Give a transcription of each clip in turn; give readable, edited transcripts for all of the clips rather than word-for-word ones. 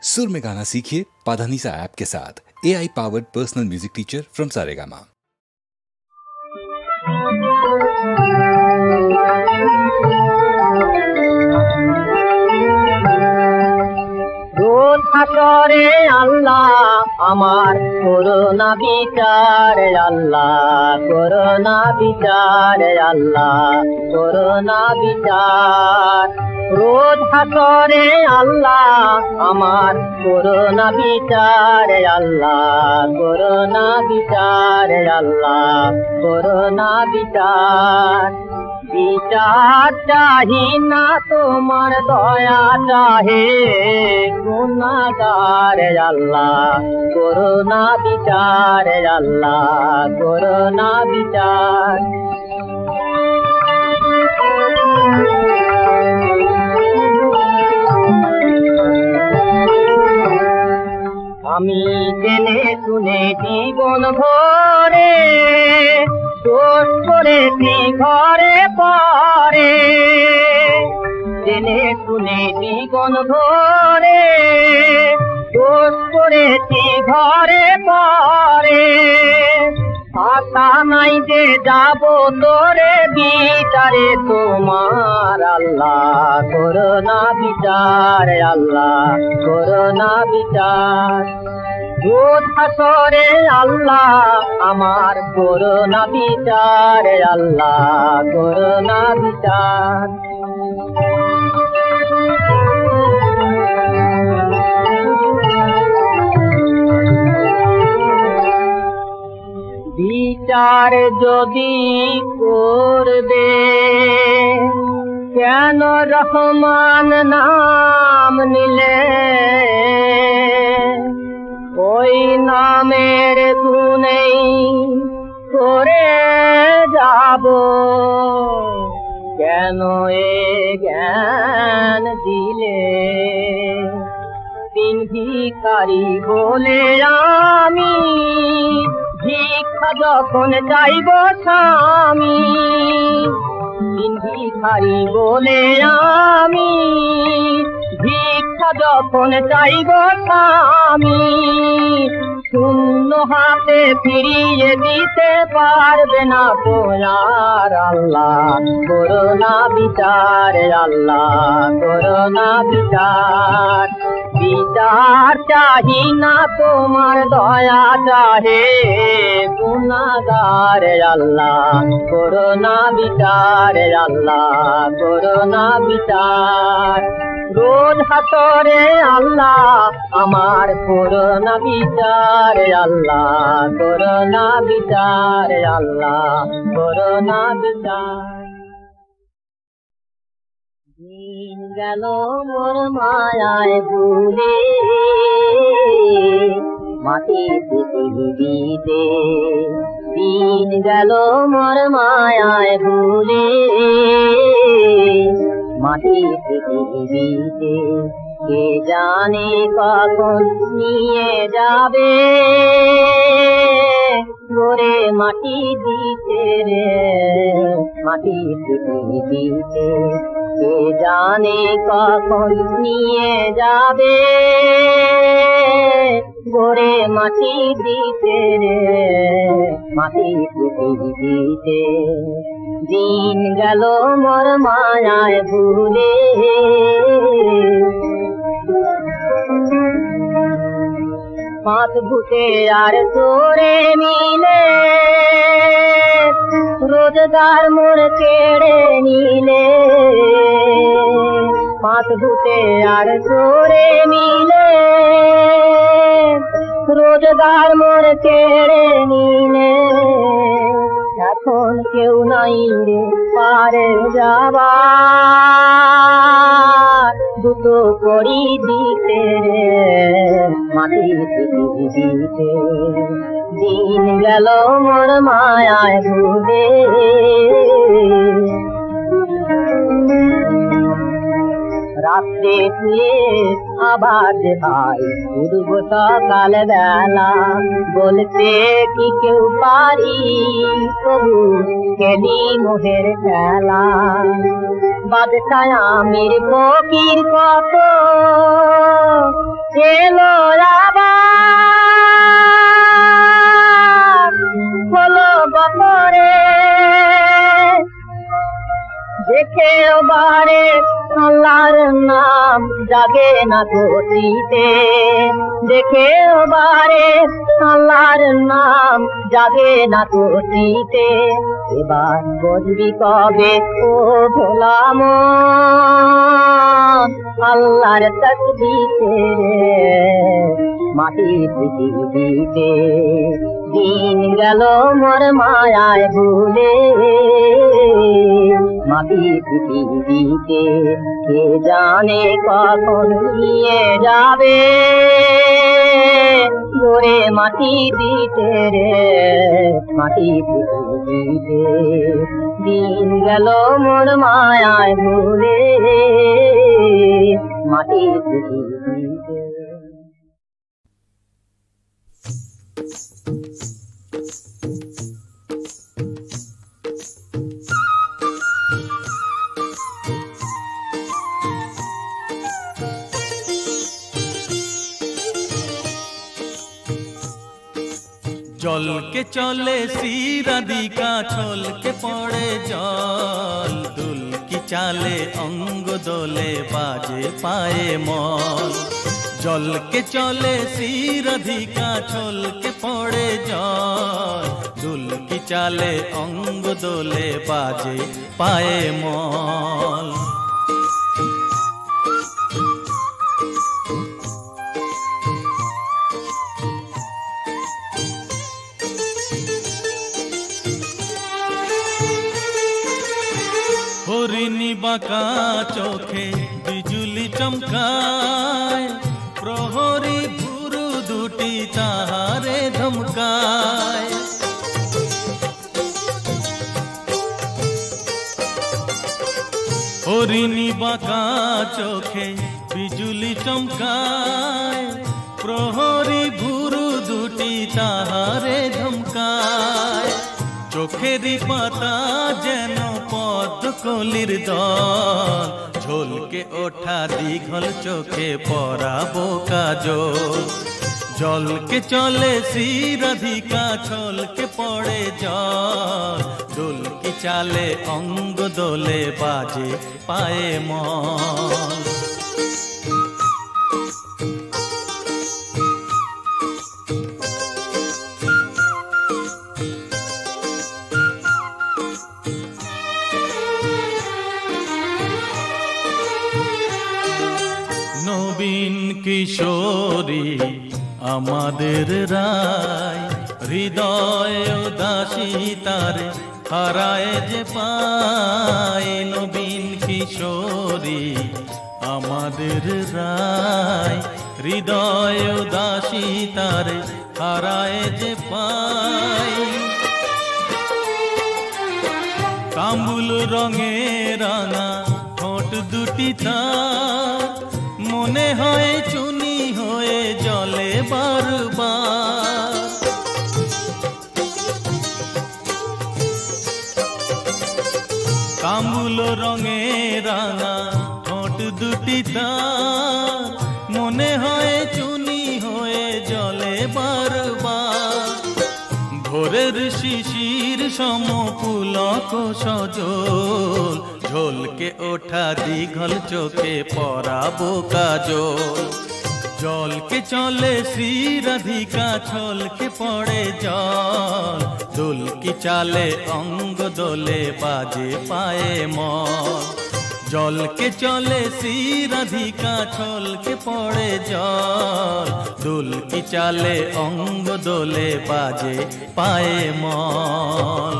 सुर में गाना सीखिए पाधानीसा ऐप के साथ। AI powered personal music teacher from Saregama. রোজ হাসরে আল্লাহ আমার করোনা বিচার আল্লাহ করোনা বিচার আল্লাহ করোনা বিচার রোজ হাসরে আল্লাহ আমার করোনা বিচার আল্লাহ করোনা বিচার আল্লাহ করোনা বিচার বিচার চাহি না তোমার দয়া চাহে গুনাহগার আল্লাহ করোনা বিচার আল্লাহ করোনা বিচার আমি জেনে শুনে জীবন ভরে দোষ করেছি ঘরে পরে জেনে শুনে জীবন ভরে দোষ করেছি ঘরে পরে আশা নাই যে যাব তোরে বিচারে তোমার আল্লাহ করোনা বিচার আল্লাহ করোনা বিচার রোজ হাসরে আল্লাহ আমার করোনা বিচার আল্লাহ করোনা বিচার বিচার যদি করবে কেন রহমান নাম নিলে ওই নামের গুণেই করে যাব কেন এ জ্ঞান দিলে তিন ভিখারি বলে আমি ভিক্ষা যখন চাইব স্বামী তিন ভিখারি বলে আমি ভিক্ষা যখন চাইব স্বামী শূন্য হাতে ফিরিয়ে দিতে পারবে না তোমার আল্লাহ করোনা বিচার আল্লাহ করোনা বিচার বিচার চাহি না তোমার দয়া চাহে গুনাহগার আল্লাহ করোনা বিচার আল্লাহ করোনা বিচার রোজ হাসরে আল্লাহ আমার করোনা বিচার আল্লাহ করোনা বিচার আল্লাহ করোনা বিচার দিন গেল মোর মায়ায় ভুলে মাটি পৃথিবীতে দিন গেল মোর মায়ায় ভুলে মাটি পৃথিবীতে কে জানে কখন নিয়ে যাবে গোরে মাটি দিতে রে মাটি পৃথিবীতে কে জানে কখন নিয়ে যাবে গোরে মাটি দিতে রে মাটি পৃথিবীতে দিন গেল মোর মায়ায় ভুলে পাঁচ ভূতে আর তোরে মিলে রোজগার মোর কেড়ে নিলে পাঁচ ভূতে আর তোরে মিলে রোজগার মোর কেড়ে নিলে এখন কেউ নাই রে পারে যাবার দুটো করি দিতে রে মাটি পৃথিবীতে দিন গেল মোর মায়ায় ভুলে রাত্রে শুয়ে আবার যে ভাই উঠব সকাল বেলা বলতে কি কেউ পারি তবু খেলি মোহের খেলা বাদশাহ আমির ফকির কত এলো আবার হলো বপরে দেখে বারে আল্লাহর নাম জাগে না গতিতে দেখে বারে আল্লাহর নাম জাগে না গতিতে এবার বুঝবি কবে ও ভোলা মন আল্লাহর তসবিতে মাটি পৃথিবীতে দিন গেল মোর মায়ায় ভুলে মাটি পৃথিবীতে কে জানে কখন নিয়ে যাবে গোরে মাটি দিতে রে মাটি পৃথিবীতে দিন গেল মোর মায়ায় ভুলে মাটি পৃথিবীতে। চলকে চলে শ্রীরাধিকা ছলকে পড়ে জল দুলকি চালে অঙ্গ দোলে বাজে পায়ে মল জলকে চলে শ্রীরাধিকা ছলকে পড়ে জল দুলকি চালে অঙ্গ দোলে বাজে পায়ে মল হরিণী বাঁকা চোখে বিজুলি চমকায় প্রহরী ভুরু দুটি তাহারে ধমকায় হরিণী বাঁকা চোখে বিজুলি চমকায় প্রহরী ভুরু দুটি তাহারে ধমকায় চোখেরই পাতা যেন পদ্মকলির দল ঝলকে ওঠা দীঘল চোখে পরাবো কাজল জলকে চলে শ্রীরাধিকা ছলকে পড়ে জল দুলকি চালে অঙ্গ দোলে বাজে পায়ে মল নবীন কিশোরী আমাদের রায় হৃদয় উদাসী তারে হারায় যে পায় নবীন কিশোরী আমাদের রায় হৃদয় উদাসী তারে হারায় যে পায় কামুল রঙে রাঙা ঠোঁট দুটি তার মনে হয় চুনি হয়ে জলে বারবার কামুল রঙে রাঙা ঠোঁট দুটি তার মনে হয় চুনি হয়ে জলে বারবার ভোরের শিশির সম পুলক সজল ঝলকে ওঠা দীঘল চোখে পরাবো কাজল জলকে চলে শ্রীরাধিকা ছলকে পড়ে জল দুলকি চালে অঙ্গ দোলে বাজে পায়ে মল জলকে চলে শ্রীরাধিকা ছলকে পড়ে জল দুলকি চালে অঙ্গ দোলে বাজে পায়ে মল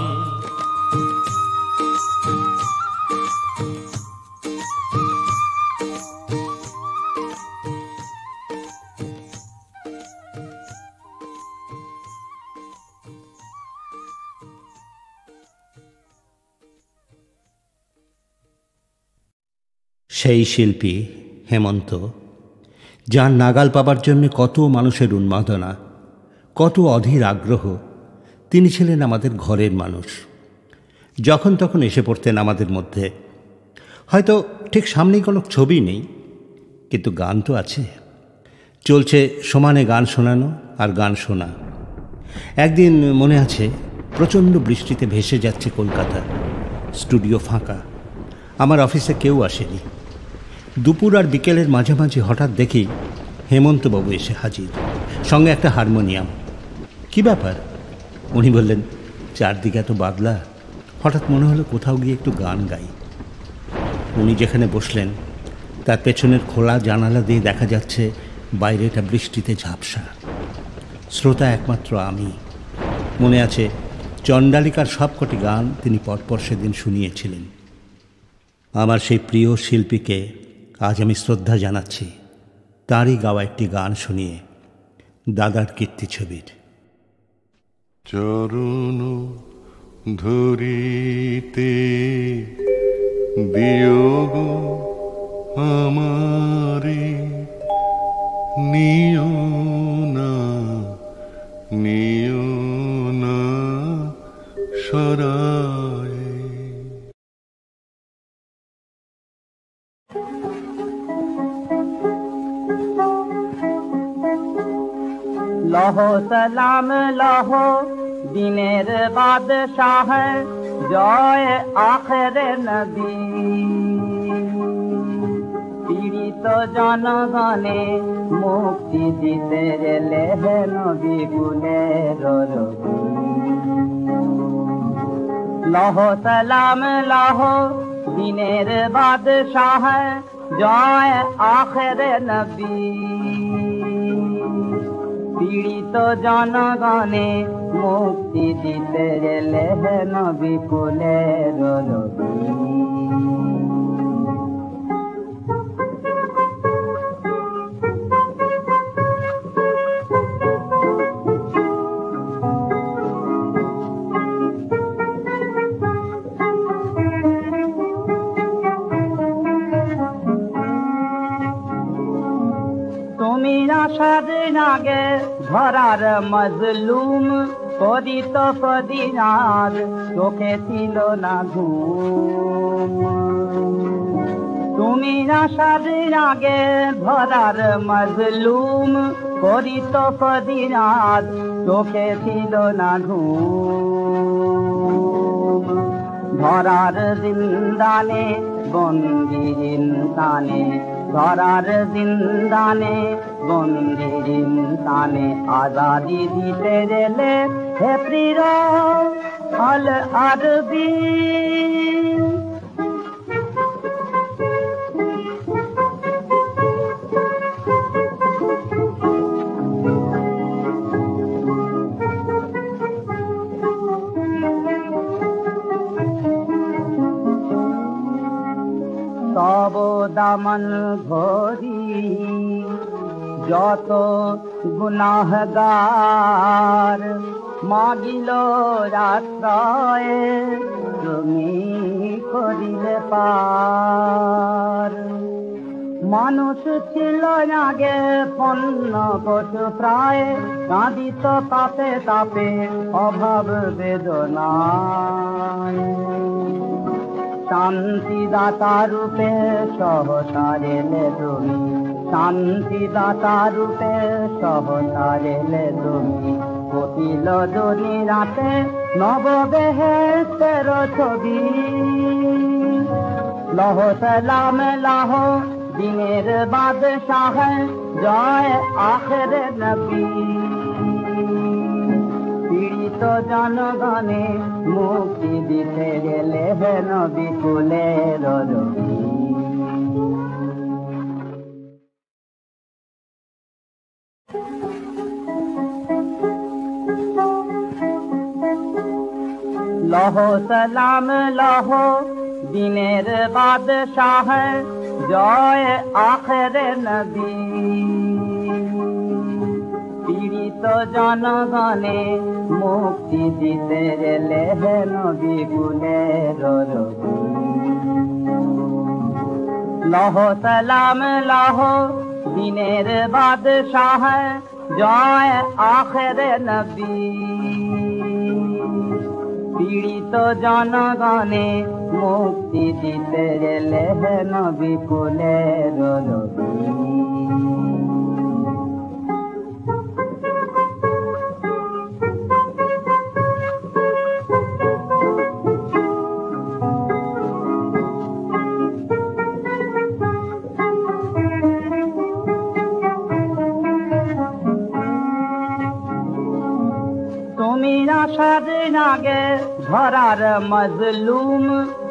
সেই শিল্পী হেমন্ত, যার নাগাল পাবার জন্য কত মানুষের উন্মাদনা, কত অধীর আগ্রহ। তিনি ছিলেন আমাদের ঘরের মানুষ। যখন তখন এসে পড়তেন আমাদের মধ্যে। হয়তো ঠিক সামনেই কোনো ছবি নেই, কিন্তু গান তো আছে। চলছে সমানে গান শোনানো আর গান শোনা। একদিন মনে আছে, প্রচণ্ড বৃষ্টিতে ভেসে যাচ্ছে কলকাতা, স্টুডিও ফাঁকা, আমার অফিসে কেউ আসেনি। দুপুর আর বিকেলের মাঝামাঝি হঠাৎ দেখি হেমন্তবাবু এসে হাজির, সঙ্গে একটা হারমোনিয়াম। কি ব্যাপার? উনি বললেন, চারদিকে এত বাদলা, হঠাৎ মনে হলো কোথাও গিয়ে একটু গান গাই। উনি যেখানে বসলেন তার পেছনের খোলা জানালা দিয়ে দেখা যাচ্ছে বাইরেটা বৃষ্টিতে ঝাপসা। শ্রোতা একমাত্র আমি। মনে আছে, চণ্ডালিকার সবকটি গান তিনি পরপর সেদিন শুনিয়েছিলেন। আমার সেই প্রিয় শিল্পীকে আজ আমি শ্রদ্ধা জানাচ্ছি, তাঁরই গাওয়া একটি গান শুনিয়ে, দাদার কীর্তি ছবির। চরণ ধরিতে বিয়োগ আমারে, নিও না সরায়। লহ সালাম লহ দিনের বাদশাহ, জয় আখেরে নবী। পীড়িত জনগণে মুক্তি দিতে লেহ নবী গুণের রবি। লহ সালাম লহ দিনের বাদশাহ, জয় আখেরে নবী। পীড়িত জনগণে মুক্তি দিতে লেহ নবী কুলের রবি। তুমি আসার আগে ধরার মজলুম, করিত কদিনার চোখে ছিল না ঘুম। তুমি আসার আগে ধরার মজলুম, করিত কদিনার চোখে ছিল না ঘুম। ধরার জিন্দানে বন্দি ইনসানে, ধরার জিন্দানে বন্দি ইনসানে, আজাদি দিতে গেলে হে প্রিয় আল আরবি। তব দামন ঘরি যত গুনাহগার, মাগিল আশ্রয় তুমি করিলে পার। মানুষ ছিল আগে পণ্য পশু প্রায়, কাঁদিত তাপে তাপে অভাব বেদনায়। শান্তিদাতা রূপে সহসারেলে তুমি, শান্তিদাতা রূপে সহসারেলে তুমি। কপিল জনি রাতে নব বেহেশতের ছবি। লহ সালাম লহ দিনের বাদশাহ, জয় আখেরে নবী। পীড়িত জনগণে মুক্তি দিতে গেলে হে নবী কুলের রবি। লহ সালাম লহ দিনের বাদশাহ, জয় আখেরে নবী। পীড়িত জনগণে মুক্তি দিতে গেলে হে নবী কুলের রবি। লহ সালাম লহ দিনের বাদশাহ, জয় আখেরে নবী। পীড়িত জনগণে মুক্তি দিতে গেলে হে নবী কুলের রবি। আসার আগে ধরার মজলুম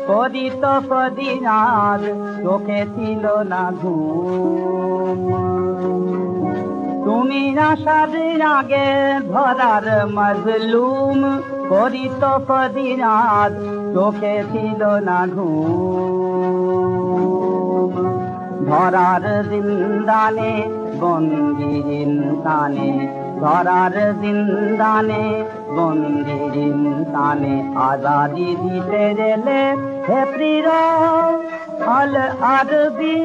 পদিত পদিনার চোখে ছিল না ঘুম। তুমি আসার আগে ধরার মজলুম পদিত পদিনার চোখে ছিল না ঘুম। ধরার জিন্দানে বন্দির ইনসানে, ধরার জিন্দানে বন্দির ইনসানে আজাদি দিতে গেলে হে প্রিয় আল আরবি।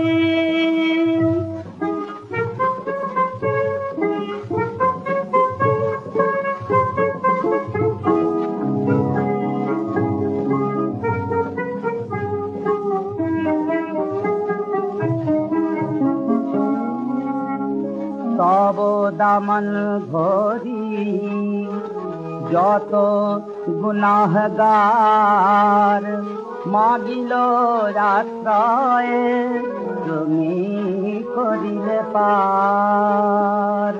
তব দামন ধরি যত গুনাহগার মাগিল আশ্রয় তুমি করিলে পার।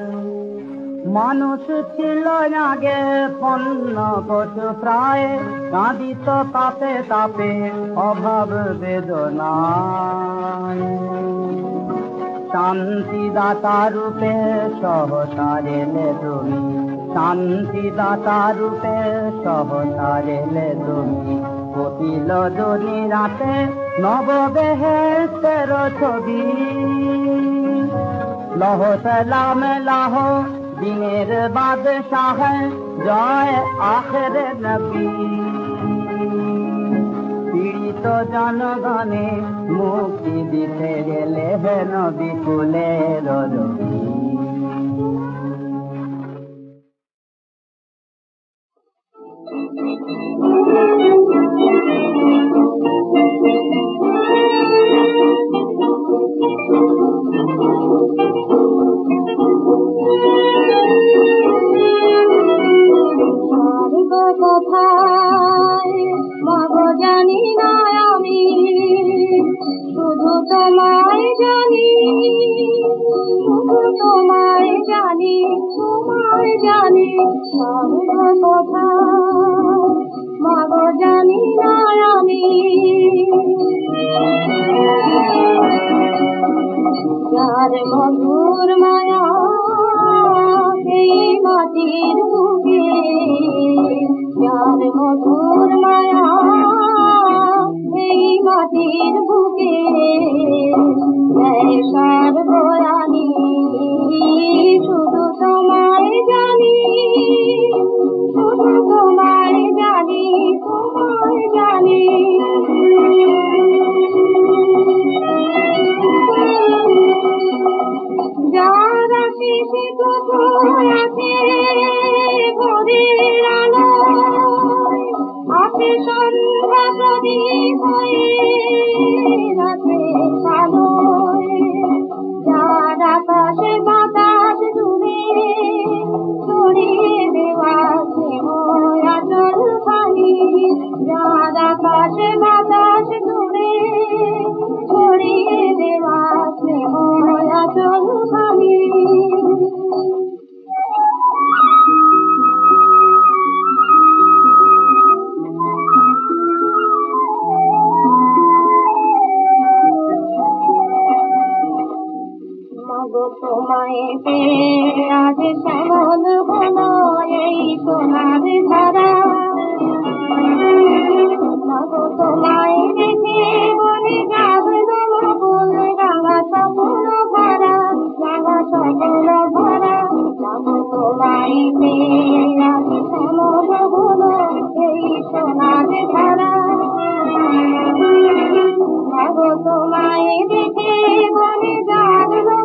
মানুষ ছিল আগে পণ্য পশু প্রায়, কাঁদিত তাপে তাপে অভাব বেদনায়। শান্তিদাতা রূপে সহতারেলে তুমি, শান্তিদাতা রূপে সহতারেলে তুমি। কপিল জনি রাতে নববেহেশতের ছবি, লহ সালাম লাহ দিনের বাদশাহ জয় আখেরে নবী। পীড়িত জনগণে মুক্তি দিতে গেলে হে নবী কুলের রবি। কথায় মাগো জানি না আমি, শুধু তোমায় জানি, শুধু তোমায় জানি, তোমায় জানি। সর্ব কথায় মাগো জানি না আমি, যার মধুর মায়া এই মাটির বুকে, যার মধুর মায়া এই মাটির বুকে, সর্বয়ানি শুধু তোমায় জানি, শুধু তোমায় জানি, তোমায় জানি। যারা শিশি টুকু আছে ভোরের আলো, আছে সন্ধ্যা প্রদীপ হয়ে রাতে আলোয়। যার আকাশে বাতাস দূরে ছড়িয়ে দেওয়া স্নেহ আচল খানি, যার আকাশে বাতাস দূরে ছড়িয়ে দেওয়া স্নেহ আচল খানি। তোমায় পেয়ে আজ শ্যামল হলো এই সোনার ধারা, মাগো তোমায় দেখে বলে জাগলো ফুল রাঙা স্বপ্ন ভরা, রাঙা স্বপ্ন ভরা। মাগো তোমায় পেয়ে আজ শ্যামল হলো এই সোনার ধারা, মাগো তোমায় দেখে বলে জাগলো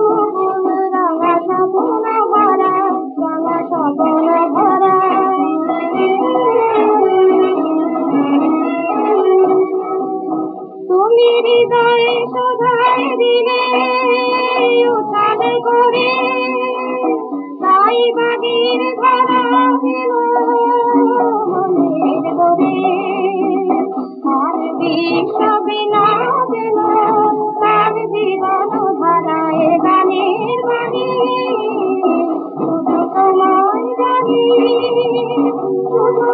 তুমি হৃদয়ে শোধায় দিলে উঠান করে, তাই বাগির ধারা দিল মনের দরে। আর বিশ্ব বিনা দিল তার জীবন ধারায় গানের বাণী, শুধু তোমায় জানি, শুধু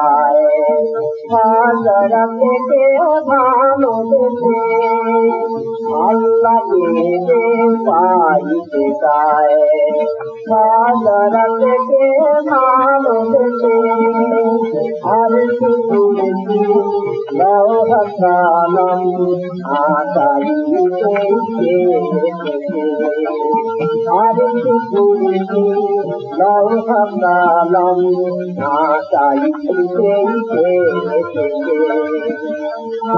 যায় হাজার থেকে ভালোবেসে আল্লাহকে যে পাইতে চায় হাজার থেকে ভালোবেসে আর শুধু লৌহকালম আকাইতে আর শুধু লৌহকালম আকাইতে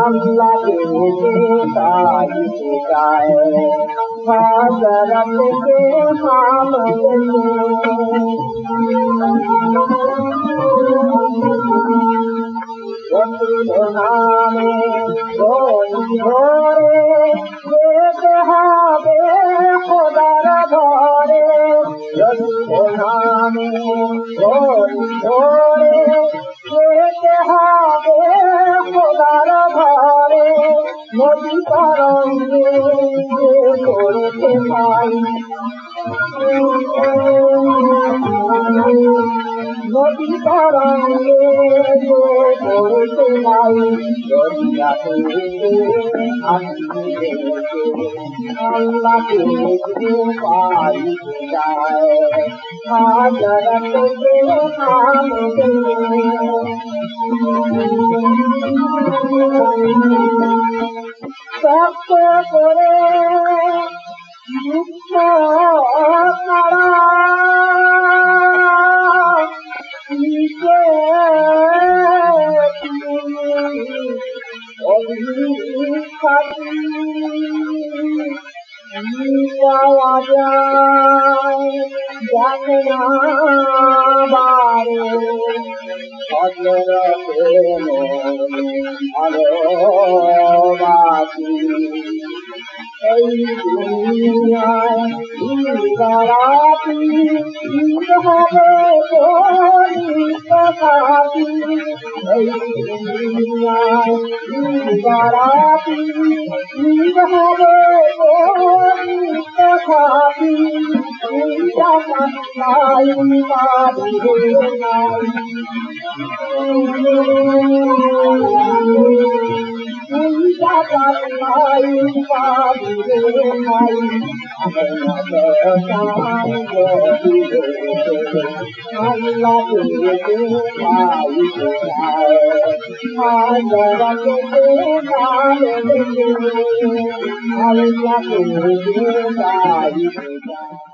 আল্লাহকে যে পাইতে চায় হাজার থেকে নামে ধরে যেতে হবে খোদার ঘরে নামে ধরে যেতে হবে খোদার ঘরে নদী তরঙ্গে করতে পাই নদী তরঙ্গে করতে নাই দরিয়াতে আসিবে আল্লাহকে যে পাইতে চায় হাজার থেকে শক্ত করে মুক্ত করা পাওয়া যায় জানে না বারে ভালোবাসি এই দুনিয়ায় রাতি হবে সাথী এই দুনিয়ায় রাতি হবে সাথী নাই আল্লাহ